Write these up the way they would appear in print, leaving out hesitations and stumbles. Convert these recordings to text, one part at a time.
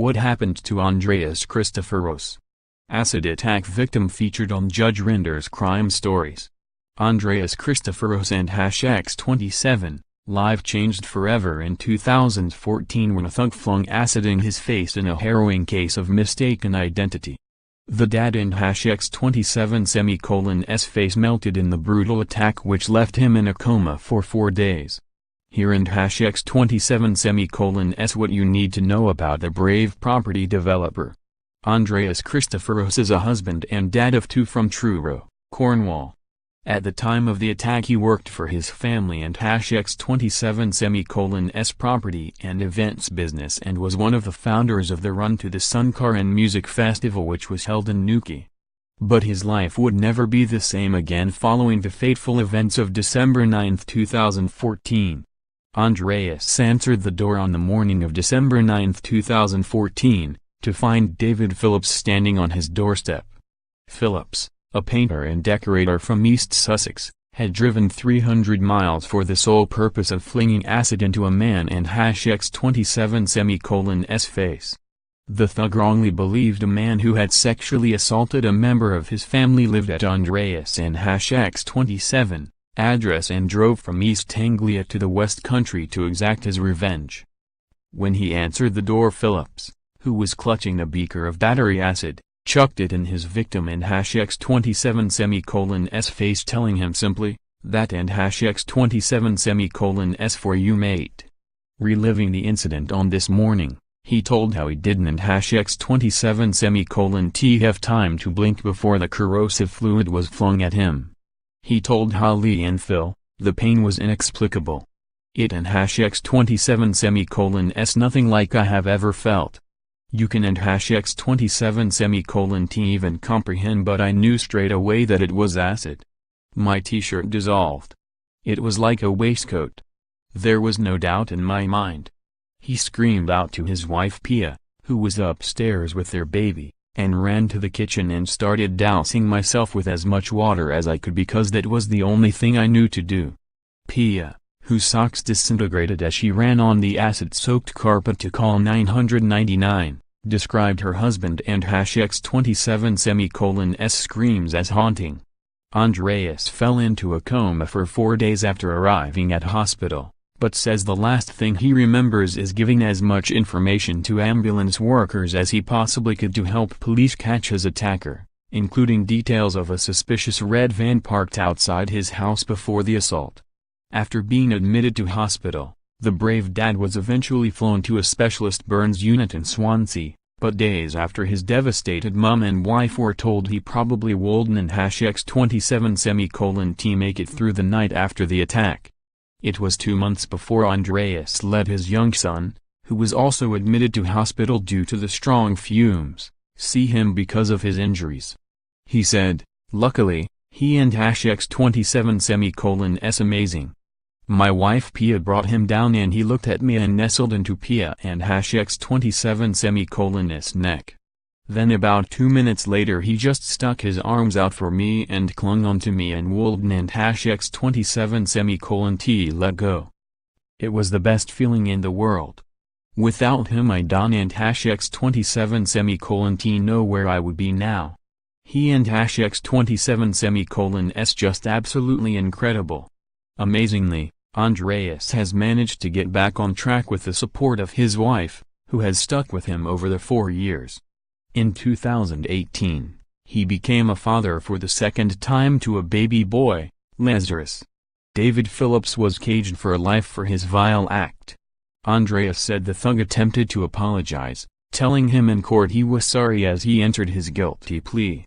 What happened to Andreas Christopheros Acid attack victim featured on Judge Rinder's Crime Stories. Andreas Christopheros and #X27, life changed forever in 2014 when a thug flung acid in his face in a harrowing case of mistaken identity. The dad in #X27's face melted in the brutal attack which left him in a coma for 4 days. Here in #X27's what you need to know about the brave property developer. Andreas Christopheros is a husband and dad of 2 from Truro, Cornwall. At the time of the attack he worked for his family and #X27's property and events business and was one of the founders of the Run to the Sun Car and Music Festival which was held in Newquay. But his life would never be the same again following the fateful events of December 9, 2014. Andreas answered the door on the morning of December 9, 2014, to find David Phillips standing on his doorstep. Phillips, a painter and decorator from East Sussex, had driven 300 miles for the sole purpose of flinging acid into a man and #X27's face. The thug wrongly believed a man who had sexually assaulted a member of his family lived at Andreas and #X27 address and drove from East Anglia to the West Country to exact his revenge. When he answered the door, Phillips, who was clutching a beaker of battery acid, chucked it in his victim and #X27's face, telling him simply, "That and #X27's for you, mate." Reliving the incident on this morning, he told how he didn't #X27's have time to blink before the corrosive fluid was flung at him. He told Holly and Phil, the pain was inexplicable. It and #X27's nothing like I have ever felt. You can and #X27's even comprehend, but I knew straight away that it was acid. My t-shirt dissolved. It was like a waistcoat. There was no doubt in my mind. He screamed out to his wife Pia, who was upstairs with their baby, and ran to the kitchen and started dousing myself with as much water as I could because that was the only thing I knew to do. Pia, whose socks disintegrated as she ran on the acid-soaked carpet to call 999, described her husband and #X27's screams as haunting. Andreas fell into a coma for 4 days after arriving at hospital, but says the last thing he remembers is giving as much information to ambulance workers as he possibly could to help police catch his attacker, including details of a suspicious red van parked outside his house before the assault. After being admitted to hospital, the brave dad was eventually flown to a specialist burns unit in Swansea, but days after his devastated mum and wife were told he probably wouldn't #X27's make it through the night after the attack. It was 2 months before Andreas let his young son, who was also admitted to hospital due to the strong fumes, see him because of his injuries. He said, "Luckily, he and #X27's amazing. My wife Pia brought him down and he looked at me and nestled into Pia and #X27's neck. Then about 2 minutes later he just stuck his arms out for me and clung onto me and wouldn't and #X27's let go. It was the best feeling in the world. Without him I don't and #X27's know where I would be now. He and #X27's just absolutely incredible." Amazingly, Andreas has managed to get back on track with the support of his wife, who has stuck with him over the 4 years. In 2018, he became a father for the second time to a baby boy, Lazarus. David Phillips was caged for life for his vile act. Andreas said the thug attempted to apologize, telling him in court he was sorry as he entered his guilty plea.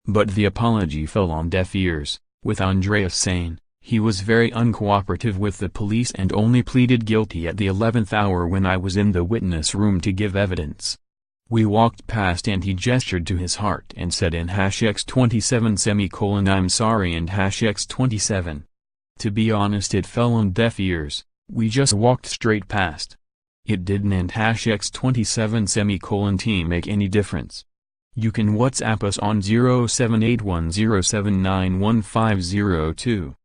But the apology fell on deaf ears, with Andreas saying, "He was very uncooperative with the police and only pleaded guilty at the 11th hour when I was in the witness room to give evidence. We walked past and he gestured to his heart and said in #X27 I'm sorry and #X27. To be honest, it fell on deaf ears, we just walked straight past. It didn't and #X27 make any difference. You can WhatsApp us on 078107915002.